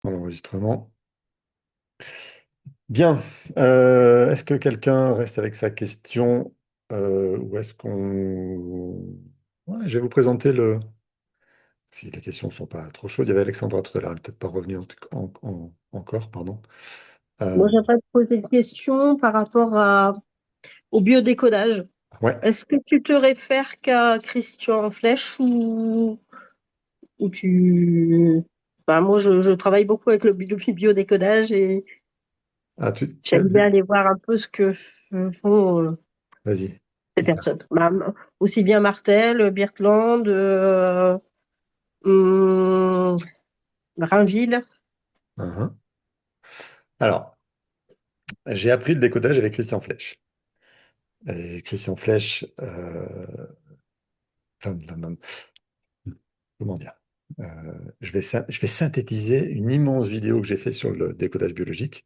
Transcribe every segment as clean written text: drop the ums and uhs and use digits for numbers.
Dans l'enregistrement. Bien. Est-ce que quelqu'un reste avec sa question ou est-ce qu'on... Ouais, je vais vous présenter le... Si les questions ne sont pas trop chaudes, il y avait Alexandra tout à l'heure, elle n'est peut-être pas revenue encore, pardon. Moi, Euh, j'aimerais te poser une question par rapport au biodécodage. ouais. Est-ce que tu te réfères qu'à Christian Flech ou tu... Bah, moi, je travaille beaucoup avec le biodécodage et Ah, j'aime bien aller voir un peu ce que font Vas-y, ces dis ça. personnes. Bah, aussi bien Martel, Birtland, hum, Rainville. Uhum. Alors, j'ai appris le décodage avec Christian Flech. Et Christian Flech, comment dire? Euh, je vais synthétiser une immense vidéo que j'ai fait sur le décodage biologique,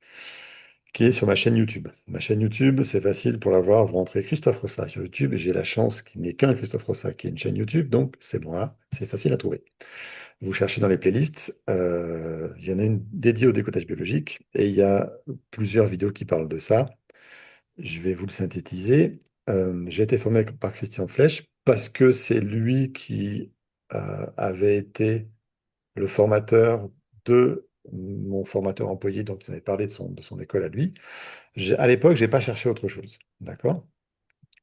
qui est sur ma chaîne YouTube. Ma chaîne YouTube, c'est facile pour la voir. Vous rentrez Christophe Rossa sur YouTube, et j'ai la chance qu'il n'y ait qu'un Christophe Rossa qui ait une chaîne YouTube, donc c'est moi, c'est facile à trouver. Vous cherchez dans les playlists, il y en a une dédiée au décodage biologique, et il y a plusieurs vidéos qui parlent de ça. Je vais vous le synthétiser. J'ai été formé par Christian Flech parce que c'est lui qui avait été le formateur de mon formateur employé, donc il avait parlé de son école à lui. À l'époque, je n'ai pas cherché autre chose. D'accord?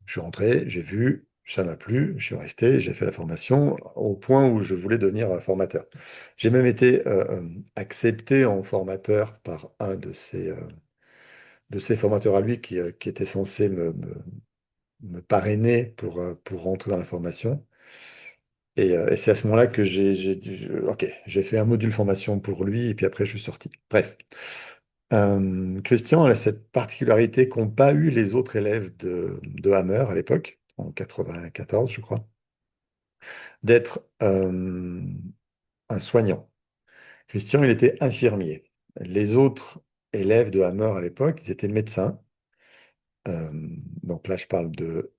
Je suis rentré, j'ai vu, ça m'a plu, je suis resté, j'ai fait la formation au point où je voulais devenir formateur. J'ai même été accepté en formateur par un de ses formateurs à lui qui était censé me parrainer pour rentrer dans la formation. Et c'est à ce moment-là que j'ai dit, OK, j'ai fait un module formation pour lui, et puis après, je suis sorti. Bref. Christian a cette particularité qu'ont pas eu les autres élèves de Hammer à l'époque, en 94, je crois, d'être un soignant. Christian, il était infirmier. Les autres élèves de Hammer à l'époque, ils étaient médecins. Euh, donc là, je parle de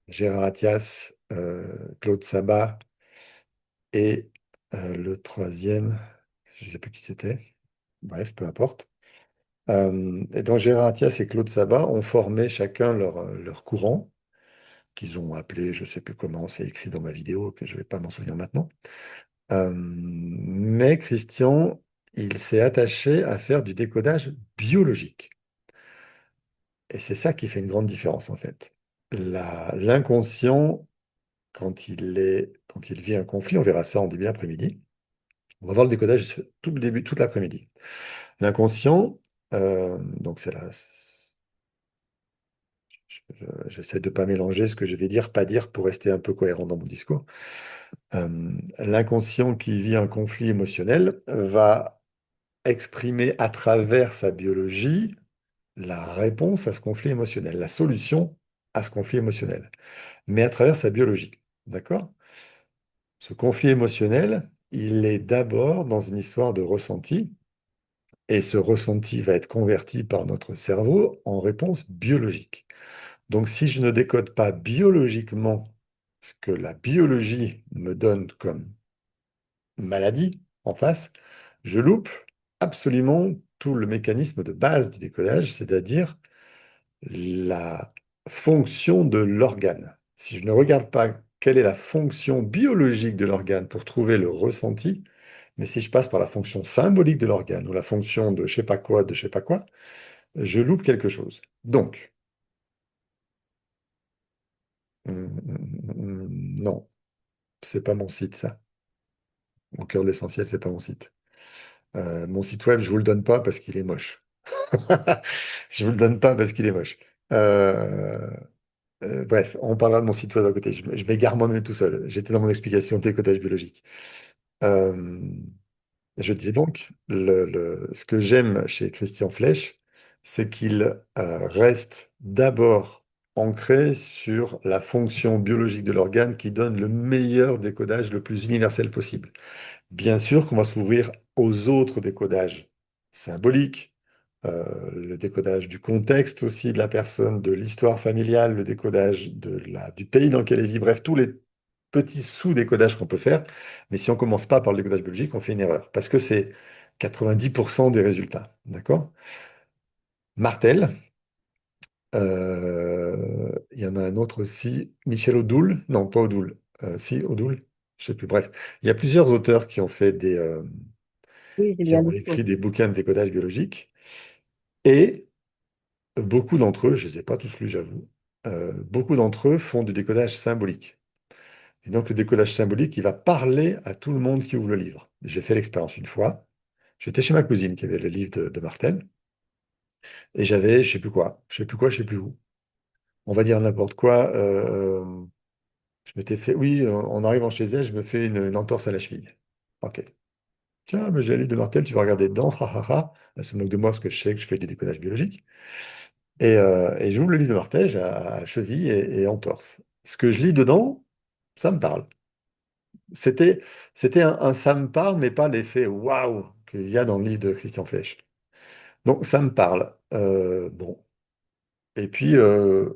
Gérard Attias, Claude Sabat et le troisième, je ne sais plus qui c'était. Bref, peu importe. Et donc Gérard Attias et Claude Sabat ont formé chacun leur courant, qu'ils ont appelé, je ne sais plus comment, c'est écrit dans ma vidéo, que je ne vais pas m'en souvenir maintenant. Mais Christian, il s'est attaché à faire du décodage biologique. Et c'est ça qui fait une grande différence, en fait. L'inconscient, quand il vit un conflit, on verra ça en début d'après-midi. On va voir le décodage tout le début, toute l'après-midi. L'inconscient, donc c'est là, j'essaie de ne pas mélanger ce que je vais dire, pas dire pour rester un peu cohérent dans mon discours. L'inconscient qui vit un conflit émotionnel va exprimer à travers sa biologie la réponse à ce conflit émotionnel, la solution à ce conflit émotionnel, mais à travers sa biologie. D'accord? Ce conflit émotionnel, il est d'abord dans une histoire de ressenti, et ce ressenti va être converti par notre cerveau en réponse biologique. Donc, si je ne décode pas biologiquement ce que la biologie me donne comme maladie en face, je loupe absolument tout le mécanisme de base du décodage, c'est-à-dire la fonction de l'organe. Si je ne regarde pas quelle est la fonction biologique de l'organe pour trouver le ressenti, mais si je passe par la fonction symbolique de l'organe ou la fonction de je sais pas quoi, de je sais pas quoi, je loupe quelque chose. Donc, non, c'est pas mon site, ça. Mon cœur de l'essentiel, c'est pas mon site. Mon site web, je vous le donne pas parce qu'il est moche. Je vous le donne pas parce qu'il est moche. Euh, bref, on parlera de mon site web à côté. Je m'égare moi-même tout seul. J'étais dans mon explication de décodage biologique. Euh, je disais donc, ce que j'aime chez Christian Flech, c'est qu'il reste d'abord ancré sur la fonction biologique de l'organe qui donne le meilleur décodage le plus universel possible. Bien sûr qu'on va s'ouvrir aux autres décodages symboliques, le décodage du contexte aussi de la personne, de l'histoire familiale, le décodage du pays dans lequel elle vit, bref, tous les petits sous-décodages qu'on peut faire. Mais si on commence pas par le décodage biologique, on fait une erreur. Parce que 90% des résultats. D'accord? Martel, il y en a un autre aussi, Michel Odoul, non, pas Odoul, si, Odoul, je sais plus, bref. Il y a plusieurs auteurs qui ont fait Oui, j'ai qui bien ont dit. écrit des bouquins de décodage biologique, et beaucoup d'entre eux, je ne les ai pas tous lus, j'avoue, beaucoup d'entre eux font du décodage symbolique. Et donc, le décodage symbolique, il va parler à tout le monde qui ouvre le livre. J'ai fait l'expérience une fois. J'étais chez ma cousine qui avait le livre de Martel, et j'avais, je sais plus où. On va dire n'importe quoi. Je m'étais fait, oui, en arrivant chez elle, je me fais une entorse à la cheville. Ok. Tiens, mais j'ai un livre de Martel, tu vas regarder dedans. Ha, ha, ha. Elle se moque de moi parce que je sais que je fais du décodage biologique. Et j'ouvre le livre de Martel à cheville et entorse. Ce que je lis dedans, ça me parle. C'était, c'était un ça me parle, mais pas l'effet waouh qu'il y a dans le livre de Christian Flech. Donc ça me parle. Bon. Et puis, euh,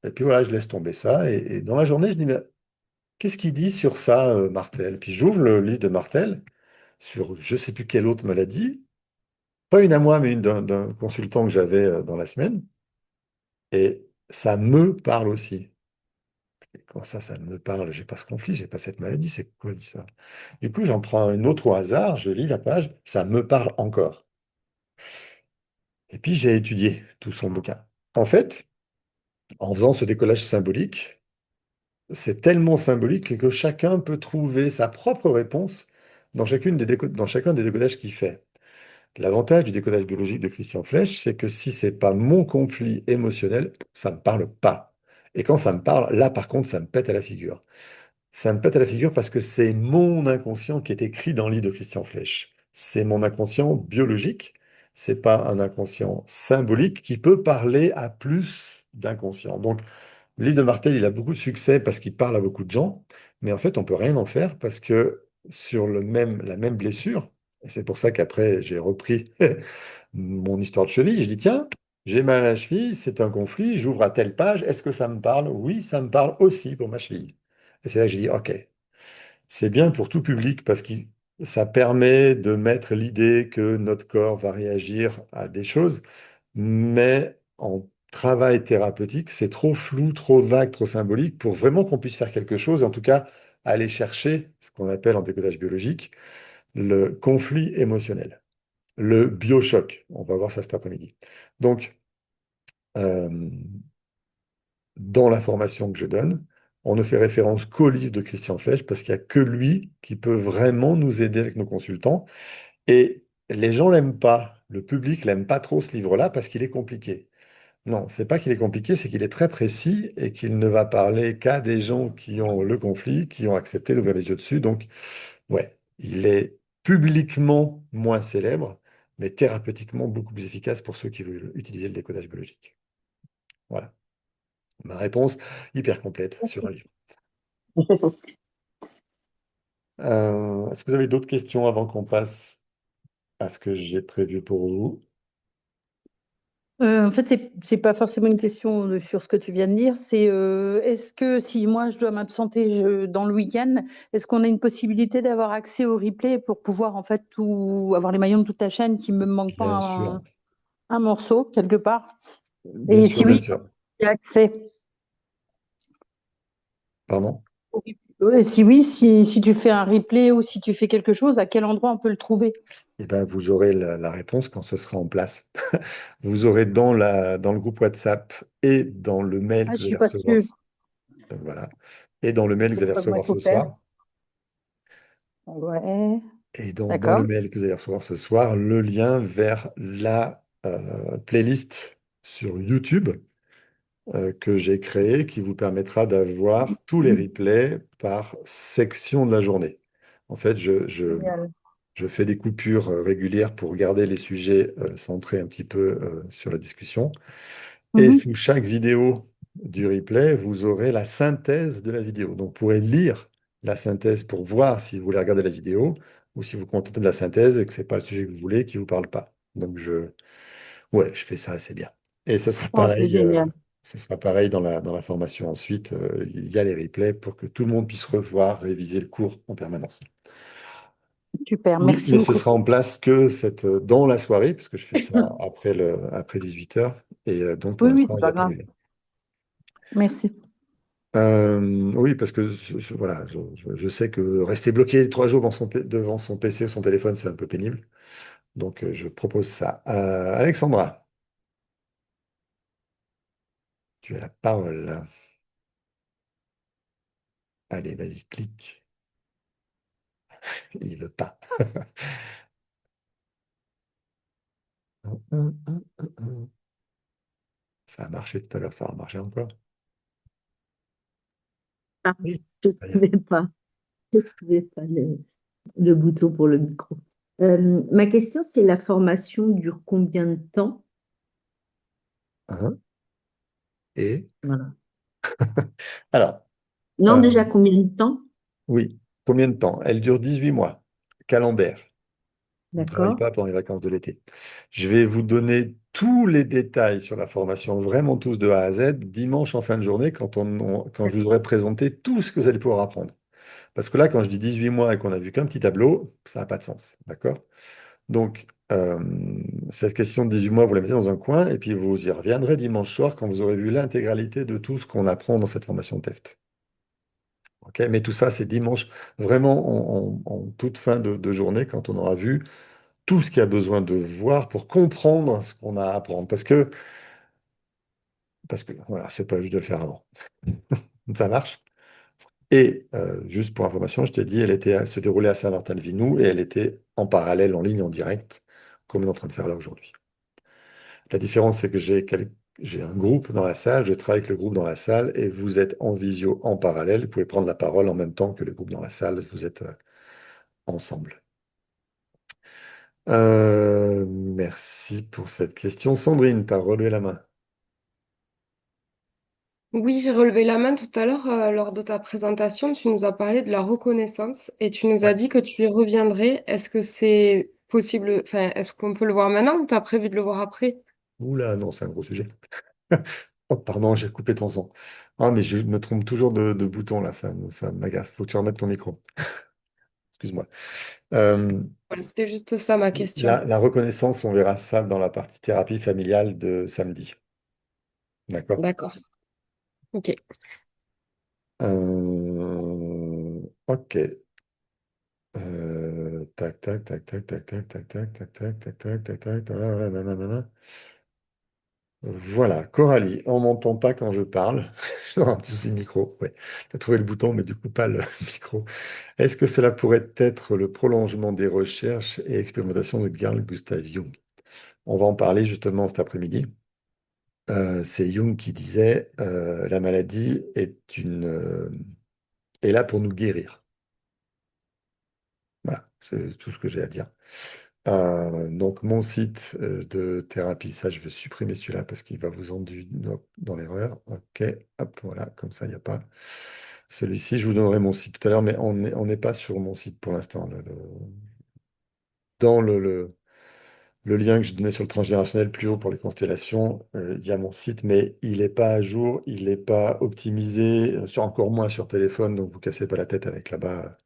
et puis voilà, je laisse tomber ça. Et dans la journée, je dis, mais qu'est-ce qu'il dit sur ça, Martel? Puis j'ouvre le livre de Martel sur je ne sais plus quelle autre maladie, pas une à moi, mais une d'un consultant que j'avais dans la semaine. Et ça me parle aussi. Et comment ça me parle? J'ai pas ce conflit, j'ai pas cette maladie, c'est quoi ça? Du coup, j'en prends une autre au hasard, je lis la page, ça me parle encore. Et puis j'ai étudié tout son bouquin. En fait, en faisant ce décollage symbolique, c'est tellement symbolique que chacun peut trouver sa propre réponse dans chacun des décodages qu'il fait. L'avantage du décodage biologique de Christian Flech, c'est que si c'est pas mon conflit émotionnel, ça me parle pas. Et quand ça me parle, là par contre, ça me pète à la figure. Ça me pète à la figure parce que c'est mon inconscient qui est écrit dans le livre de Christian Flech. C'est mon inconscient biologique, c'est pas un inconscient symbolique qui peut parler à plus d'inconscients. Donc, le livre de Martel, il a beaucoup de succès parce qu'il parle à beaucoup de gens, mais en fait, on peut rien en faire parce que sur la même blessure, et c'est pour ça qu'après, j'ai repris mon histoire de cheville, je dis, tiens, j'ai mal à la cheville, c'est un conflit, j'ouvre à telle page, est-ce que ça me parle? Oui, ça me parle aussi pour ma cheville. Et c'est là que j'ai dit, OK, c'est bien pour tout public parce que ça permet de mettre l'idée que notre corps va réagir à des choses, mais en travail thérapeutique, c'est trop flou, trop vague, trop symbolique pour vraiment qu'on puisse faire quelque chose, en tout cas aller chercher ce qu'on appelle en décodage biologique le conflit émotionnel, le biochoc. On va voir ça cet après-midi. Donc, euh, dans la formation que je donne, on ne fait référence qu'au livre de Christian Flech parce qu'il n'y a que lui qui peut vraiment nous aider avec nos consultants. Et les gens l'aiment pas, le public l'aime pas trop ce livre-là parce qu'il est compliqué. Non, c'est pas qu'il est compliqué, c'est qu'il est très précis et qu'il ne va parler qu'à des gens qui ont le conflit, qui ont accepté d'ouvrir les yeux dessus. Donc, ouais, il est publiquement moins célèbre, mais thérapeutiquement beaucoup plus efficace pour ceux qui veulent utiliser le décodage biologique. Voilà, ma réponse hyper complète sur Merci. un livre. Est-ce que vous avez d'autres questions avant qu'on passe à ce que j'ai prévu pour vous? En fait, c'est pas forcément une question sur ce que tu viens de dire. C'est est-ce que si moi je dois m'absenter dans le week-end, est-ce qu'on a une possibilité d'avoir accès au replay pour pouvoir en fait tout avoir les maillons de toute la chaîne qui me manque pas Bien sûr, un morceau quelque part? bien Et sûr, si bien oui, sûr. j'ai accès. Pardon? au replay. Et si oui, si tu fais un replay ou si tu fais quelque chose, à quel endroit on peut le trouver? Eh bien, vous aurez la réponse quand ce sera en place. Vous aurez dans le groupe WhatsApp et dans le mail Ah, que je vous suis allez pas recevoir, dessus. voilà, et dans le mail que vous allez Comment il recevoir faut ce faire? soir, Ouais, et dans le d'accord. mail que vous allez recevoir ce soir, le lien vers la playlist sur YouTube que j'ai créée qui vous permettra d'avoir tous les replays par section de la journée. En fait, Génial. je fais des coupures régulières pour garder les sujets centrés un petit peu sur la discussion. Et Mhm. sous chaque vidéo du replay, vous aurez la synthèse de la vidéo. Donc, vous pourrez lire la synthèse pour voir si vous voulez regarder la vidéo ou si vous contentez de la synthèse et que ce n'est pas le sujet que vous voulez, qui ne vous parle pas. Donc, ouais, je fais ça assez bien. Et Oh, c'est génial. ce sera pareil dans la formation ensuite. Il y a les replays pour que tout le monde puisse revoir, réviser le cours en permanence. Super, Oui, merci mais ce beaucoup. sera en place que dans la soirée, parce que je fais ça après 18 h. Et donc, pour Oui, oui, l'instant, c'est il n'y pas a pas grave. lieu. Merci. Oui, parce que voilà, je sais que rester bloqué 3 jours devant son PC ou son téléphone, c'est un peu pénible. Donc, je propose ça. Alexandra, tu as la parole. Allez, vas-y, clique. Il veut pas. Ça a marché tout à l'heure, ça va marcher encore. Ah, Oui, je ne ça y est. trouvais pas, je trouvais pas le bouton pour le micro. Ma question, c'est la formation dure combien de temps? Hein. Et Voilà. alors, Non, euh, déjà combien de temps? oui, combien de temps? Elle dure 18 mois, calendaire. On ne travaille D'accord. pas pendant les vacances de l'été. Je vais vous donner tous les détails sur la formation, vraiment tous de A à Z, dimanche en fin de journée, quand je vous aurai présenté tout ce que vous allez pouvoir apprendre. Parce que là, quand je dis 18 mois et qu'on a vu qu'un petit tableau, ça n'a pas de sens. D'accord? Donc, cette question de 18 mois, vous la mettez dans un coin et puis vous y reviendrez dimanche soir quand vous aurez vu l'intégralité de tout ce qu'on apprend dans cette formation TEFT. Ok, mais tout ça, c'est dimanche, vraiment en toute fin de journée, quand on aura vu tout ce qu'il y a besoin de voir pour comprendre ce qu'on a à apprendre. Parce que voilà, c'est pas juste de le faire avant. Ça marche. Et juste pour information, je t'ai dit, elle se déroulait à Saint-Martin-le-Vinou et elle était en parallèle, en ligne, en direct, comme on est en train de faire là aujourd'hui. La différence, c'est que j'ai un groupe dans la salle, je travaille avec le groupe dans la salle et vous êtes en visio en parallèle. Vous pouvez prendre la parole en même temps que le groupe dans la salle. Vous êtes ensemble. Merci pour cette question. Sandrine, tu as relevé la main. Oui, j'ai relevé la main tout à l'heure lors de ta présentation. Tu nous as parlé de la reconnaissance et tu nous as Ouais. dit que tu y reviendrais. Est-ce que c'est possible, enfin, est-ce qu'on peut le voir maintenant ou tu as prévu de le voir après? Oula, non, c'est un gros sujet. Oh, pardon, j'ai coupé ton son. Ah, mais je me trompe toujours de bouton là, ça m'agace. Faut que tu remettes ton micro. Excuse-moi. Euh, Voilà, c'était juste ça ma question. la reconnaissance, on verra ça dans la partie thérapie familiale de samedi. D'accord? D'accord. Ok. Ok. Tac, tac, tac, tac, tac, tac, tac, tac, tac, tac, tac, tac, tac, tac, nanana. Voilà, Coralie, on m'entend pas quand je parle. J'ai un petit souci de micro. Ouais, tu as trouvé le bouton, mais du coup pas le micro. Est-ce que cela pourrait être le prolongement des recherches et expérimentations de Carl Gustav Jung? On va en parler justement cet après-midi. C'est Jung qui disait la maladie est là pour nous guérir. Voilà, c'est tout ce que j'ai à dire. Donc, mon site de thérapie, ça, je vais supprimer celui-là parce qu'il va vous enduire dans l'erreur. OK, hop, voilà, comme ça, il n'y a pas. Celui-ci, je vous donnerai mon site tout à l'heure, mais on n'est pas sur mon site pour l'instant. Dans le lien que je donnais sur le transgénérationnel plus haut pour les constellations, il y a mon site, mais il n'est pas à jour, il n'est pas optimisé, encore moins sur téléphone, donc vous cassez pas la tête avec là-bas.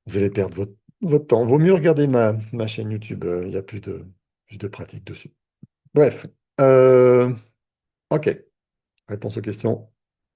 Vous allez perdre votre temps. Vaut mieux regarder ma chaîne YouTube. Il y a plus de pratique dessus. Bref. Ok. Réponse aux questions.